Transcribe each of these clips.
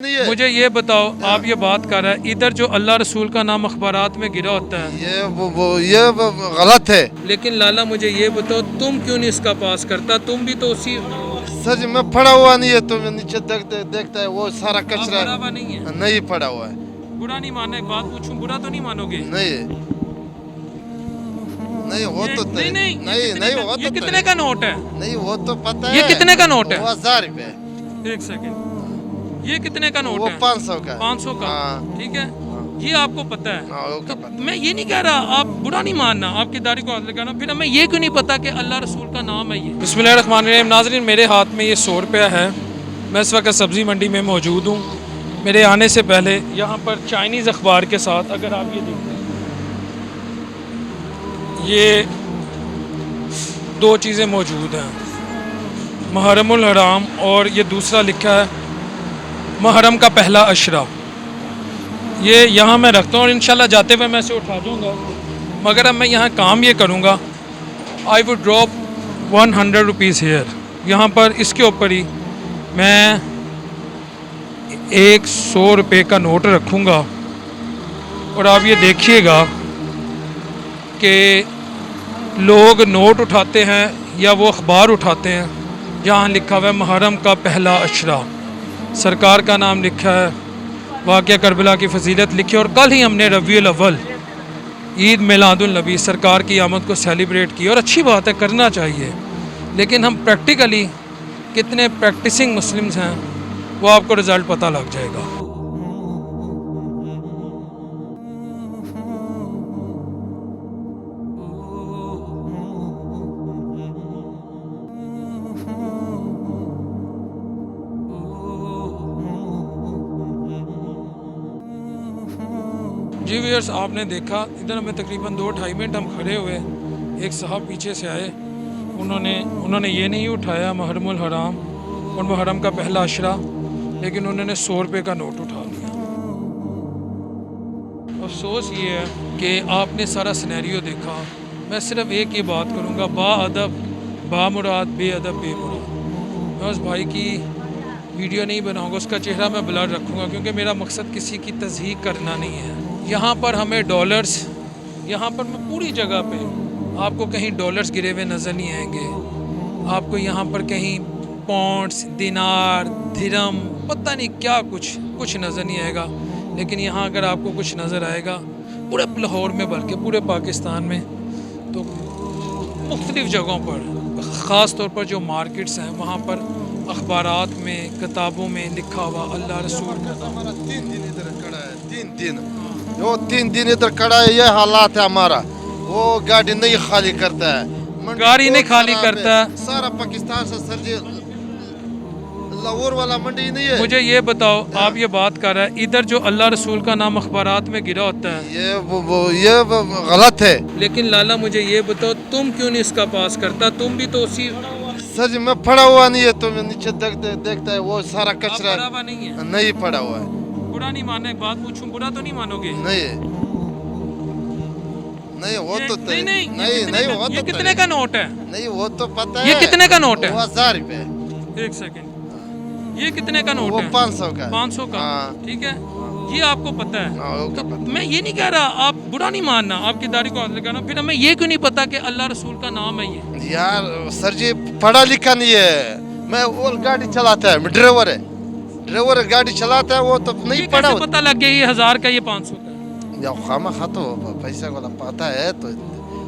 मुझे ये बताओ, आप ये बात कर रहे हैं इधर जो अल्लाह रसूल का नाम अखबारात में गिरा होता है, ये गलत है। लेकिन लाला मुझे ये बताओ तुम क्यों नहीं इसका पास करता? तुम भी तो उसी सर जी मैं पढ़ा हुआ नहीं है, तो नीचे देखता है वो सारा कचरा पढ़ा हुआ नहीं है। नहीं पढ़ा हुआ है। बुरा नहीं मानना, एक बात पूछूं, बुरा तो नहीं मानोगे? नहीं नहीं वो तो नहीं नहीं नहीं नहीं वो ये तो कितने का नोट है? नहीं वो तो पता है। ये कितने का नोट है? 1000 रुपए। एक सेकंड, ये कितने का नोट वो है? 500 का। 500 का। हाँ। ठीक है, ये आपको पता है। हाँ, वो तो का पता। मैं ये नहीं कह रहा, आप बुरा नहीं मानना, आपकी दाढ़ी को हाथ लगाना, फिर हमें ये क्यों नहीं पता कि अल्लाह रसूल का नाम है ये? बिस्मिल्लाहिर्रहमानिर्रहीम। नाज़रीन, मेरे हाथ में ये 100 रुपया है। मैं इस वक्त सब्ज़ी मंडी में मौजूद हूँ। मेरे आने से पहले यहाँ पर चाइनीज़ अखबार के साथ, अगर आप ये देखें, ये दो चीज़ें मौजूद हैं, मुहर्रमुल हराम, और ये दूसरा लिखा है मुहर्रम का पहला अशरा। ये यहाँ मैं रखता हूँ और इंशाल्लाह जाते हुए मैं इसे उठा दूँगा। मगर अब मैं यहाँ काम ये करूँगा, I would drop 100 rupees here. यहाँ पर इसके ऊपर ही मैं 100 रुपये का नोट रखूँगा। और आप ये देखिएगा कि लोग नोट उठाते हैं या वो अखबार उठाते हैं जहाँ लिखा हुआ है मुहर्रम का पहला अशरा, सरकार का नाम लिखा है, वाक़या करबला की फजीलत लिखी। और कल ही हमने रबीउल अव्वल, ईद मिलादुल नबी, सरकार की आमद को सेलिब्रेट की, और अच्छी बात है, करना चाहिए। लेकिन हम प्रैक्टिकली कितने प्रैक्टिसिंग मुस्लिम्स हैं वो आपको रिज़ल्ट पता लग जाएगा। जी व्यूअर्स, आपने देखा इधर हमें तकरीबन 2-2.5 मिनट हम खड़े हुए, एक साहब पीछे से आए, उन्होंने ये नहीं उठाया मुहर्रमुल हराम और मुहर्रम का पहला अशरा, लेकिन उन्होंने 100 रुपये का नोट उठा लिया। अफसोस ये है कि आपने सारा सिनेरियो देखा। मैं सिर्फ एक ही बात करूँगा, बाअदब बामुराद, बेअदब बेमुराद। मैं उस भाई की वीडियो नहीं बनाऊँगा, उसका चेहरा मैं ब्लर रखूँगा, क्योंकि मेरा मकसद किसी की तज़हीक करना नहीं है। यहाँ पर हमें डॉलर्स, यहाँ पर मैं पूरी जगह पे आपको कहीं डॉलर्स गिरे हुए नज़र नहीं आएंगे, आपको यहाँ पर कहीं पौंड्स, दिनार, दिरहम, पता नहीं क्या कुछ नज़र नहीं आएगा। लेकिन यहाँ अगर आपको कुछ नज़र आएगा पूरे लाहौर में, बल्कि पूरे पाकिस्तान में, तो मुख्तलिफ़ जगहों पर, ख़ास तौर पर जो मार्केट्स हैं वहाँ पर अखबारात में, किताबों में लिखा हुआ अल्लाह रसूल का नाम। हमारा 3 दिन इधर खड़ा है, 3 दिन, वो 3 दिन इधर खड़ा है। ये हालात है हमारा। वो गाड़ी नहीं खाली करता है, गाड़ी नहीं खाली करता है। सारा पाकिस्तान से सर जी, लाहौर वाला मंडी नहीं है। मुझे ये बताओ, आप ये बात कर रहे हैं इधर जो अल्लाह रसूल का नाम अखबारात में गिरा होता है, ये गलत है। लेकिन लाला मुझे ये बताओ तुम क्यों नहीं इसका पास करता? तुम भी तो उसी सर जी मैं पढ़ा हुआ नहीं है, तो नीचे देखता है वो सारा कचरा पढ़ा हुआ नहीं है। नहीं पढ़ा हुआ है। बुरा नहीं मानना, एक बात पूछूं, बुरा तो नहीं मानोगे? नहीं नहीं वो तो नहीं नहीं नहीं वो ये तो कितने का नोट है? नहीं वो तो पता है। ये कितने का नोट है? 1000 रुपए। एक सेकंड, ये कितने का नोट वो है? 500 का। 500 का। हाँ। ठीक है, ये आपको पता है। हाँ, वो तो का पता। मैं ये नहीं कह रहा, आप बुरा नहीं मानना, आपकी दाढ़ी को हाथ लगाना, फिर हमें ये क्यों नहीं पता कि अल्लाह रसूल का नाम है ये? यार सर जी पढ़ा लिखा नहीं है। मैं वो गाड़ी चलाता है, ड्राइवर गाड़ी चलाता है, वो तो नहीं ये पढ़ा। कैसे पता लग गया ये 1000 का, ये 500 का? या खामा खा तो पैसा वाला पाता है, तो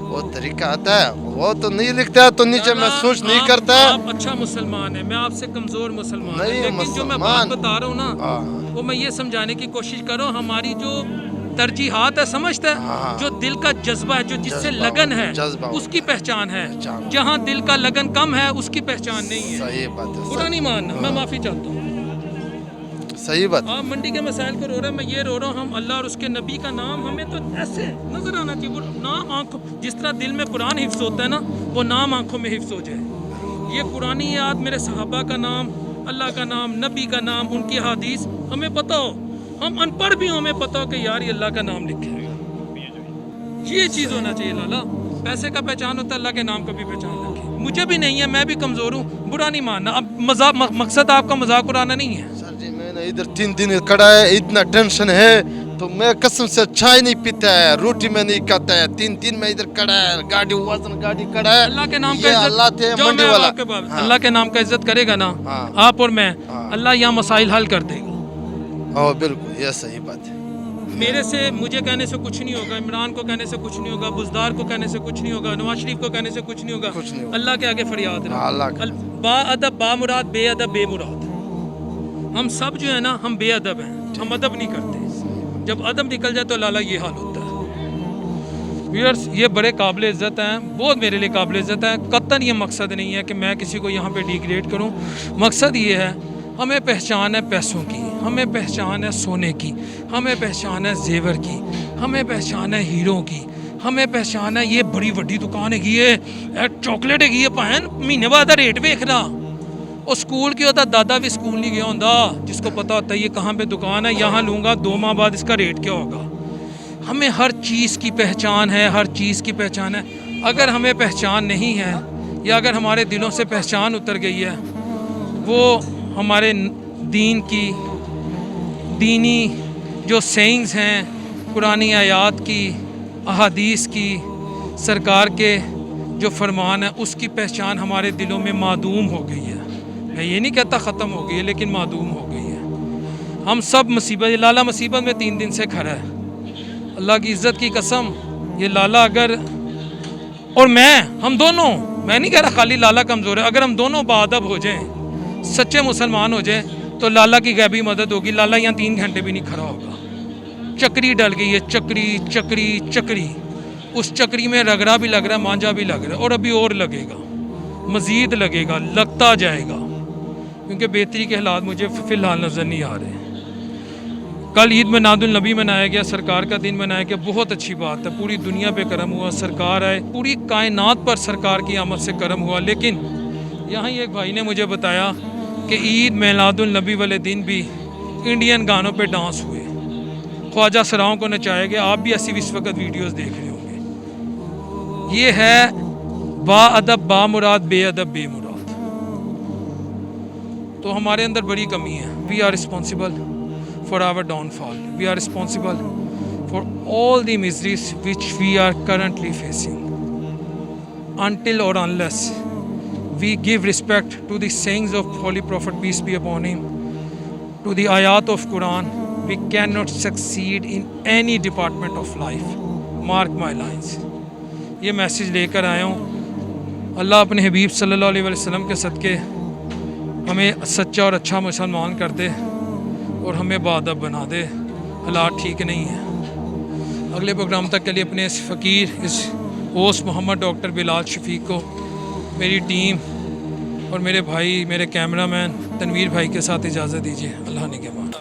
वो तरीका आता है। वो तो नहीं लिखता है, तो नीचे महसूस नहीं करता है। आप अच्छा मुसलमान है, मैं आपसे कमजोर मुसलमान नहीं, है, लेकिन जो मैं बात मुसलमान। बता रहा हूँ ना, हाँ। वो मैं ये समझाने की कोशिश कर रहा हूँ, हमारी जो तरजीहात है, समझता है, हाँ। जो दिल का जज्बा है, जो जिससे जज्बा लगन है, जज्बा उसकी पहचान है। पहचान। जहाँ दिल का लगन कम है उसकी पहचान नहीं है। सही बात है। बुरा नहीं मानना, मैं माफी चाहता हूँ। सही बात। आप मंडी के मसाइल को रो रहे हैं, मैं ये रो रहा हूँ, हम अल्लाह और उसके नबी का नाम हमें तो ऐसे नजर आना चाहिए। वो नाम आंखों, जिस तरह दिल में कुरान हिफ्स होता है ना, वो नाम आंखों में हिफ्स हो जाए। ये पुरानी याद, मेरे सहाबा का नाम, अल्लाह का नाम, नबी का नाम, उनकी हदीस हमें पता हो। हम अनपढ़ भी हो, हमें पता हो कि यार ये अल्लाह का नाम लिखे है। ये चीज़ होना चाहिए लाला। पैसे का पहचान होता है, अल्लाह के नाम का भी पहचान रखे। मुझे भी नहीं है, मैं भी कमज़ोर हूँ, बुरा नहीं मानना। अब मजाक, मकसद आपका मजाक उड़ाना नहीं है। सर जी मैं नहीं इधर 3 दिन खड़ा है, इतना टेंशन है तो मैं कसम से चाय नहीं पीता है, रोटी में नहीं खाता है। 3 दिन में इधर खड़ा है, गाड़ी वजन गाड़ी खड़ा है। अल्लाह के नाम ये का इज्जत अल्लाह थे जो मंडी मैं वाला। आपके बाप- हाँ। अल्लाह के नाम का इज्जत करेगा ना हाँ। आप और मैं, हाँ। अल्लाह यहाँ मसाइल हल कर देगा। हाँ बिल्कुल, ये सही बात है। मेरे से मुझे कहने से कुछ नहीं होगा, इमरान को कहने से कुछ नहीं होगा, बुजदार को कहने से कुछ नहीं होगा, नवाज शरीफ को कहने से कुछ नहीं होगा। कुछ नहीं होगा। अल्लाह के आगे फरियाद हाँ, अल्लाह का। बा अदब बा मुराद, बे अदब बे मुराद। हम सब जो है ना, हम बेअदब हैं, हम अदब नहीं करते। जब अदब निकल जाए तो लाला ये हाल होता है। व्यूअर्स, ये बड़े काबिल इज़्ज़त हैं, बहुत मेरे लिए काबिल इज़्ज़त हैं। कतन ये मकसद नहीं है कि मैं किसी को यहाँ पे डिग्रेड करूँ। मकसद ये है, हमें पहचान है पैसों की, हमें पहचान है सोने की, हमें पहचान है जेवर की, हमें पहचान है हीरों की, हमें पहचान है ये बड़ी वड्डी दुकान है, ये चॉकलेट है, ये भैन महीने बाद रेट वेखना। और स्कूल की होता, दादा भी स्कूल नहीं गया होता, जिसको पता होता है ये कहाँ पे दुकान है, यहाँ लूँगा 2 माह बाद इसका रेट क्या होगा। हमें हर चीज़ की पहचान है, हर चीज़ की पहचान है। अगर हमें पहचान नहीं है, या अगर हमारे दिलों से पहचान उतर गई है, वो हमारे दीन की, दीनी जो सेइंग्स हैं, कुरानी आयात की, अहादीस की, सरकार के जो फरमान है, उसकी पहचान हमारे दिलों में मादूम हो गई है। मैं ये नहीं कहता ख़त्म हो गई है, लेकिन मादूम हो गई है। हम सब मुसीबत, लाला मुसीबत में 3 दिन से खड़ा है। अल्लाह की इज़्ज़त की कसम, ये लाला अगर और मैं, हम दोनों, मैं नहीं कह रहा खाली लाला कमज़ोर है, अगर हम दोनों बाअदब हो जाएं, सच्चे मुसलमान हो जाएं, तो लाला की गैबी मदद होगी। लाला यहाँ 3 घंटे भी नहीं खड़ा होगा। चक्री डल गई है, चक्री चक्री चक्री। उस चक्री में रगड़ा भी लग रहा है, मांझा भी लग रहा है, और अभी और लगेगा, मज़ीद लगेगा, लगता जाएगा, क्योंकि बेहतरी के हालात मुझे फ़िलहाल नज़र नहीं आ रहे। कल ईद मिलादुल नबी मनाया गया, सरकार का दिन मनाया गया, बहुत अच्छी बात है। पूरी दुनिया पे करम हुआ, सरकार आए, पूरी कायनात पर सरकार की आमद से करम हुआ। लेकिन यहाँ ही एक भाई ने मुझे बताया कि ईद मिलादुल नबी वाले दिन भी इंडियन गानों पे डांस हुए, ख्वाजा सराओं को नचाया गया। आप भी ऐसी इस वक्त वीडियोस देख रहे होंगे। ये है बा अदब बा मुराद, बे अदब बे मुराद। तो हमारे अंदर बड़ी कमी है। We are responsible for our downfall. We are responsible for all the miseries which we are currently facing. Until or unless we give respect to the sayings of Holy Prophet, peace be upon him, to the ayat of Quran, we cannot succeed in any department of life. Mark my lines. ये message लेकर आया हूँ। अल्लाह अपने हबीब सल्लल्लाहु अलैहि वसल्लम के सदक़े हमें सच्चा और अच्छा मुसलमान कर दे और हमें बाअदब बना दे। हालात ठीक नहीं है। अगले प्रोग्राम तक के लिए अपने इस फ़कीर, इस होस्ट मोहम्मद डॉक्टर बिलाल शफीक को, मेरी टीम और मेरे भाई, मेरे कैमरामैन तनवीर भाई के साथ इजाज़त दीजिए। अल्लाह ने के बाद।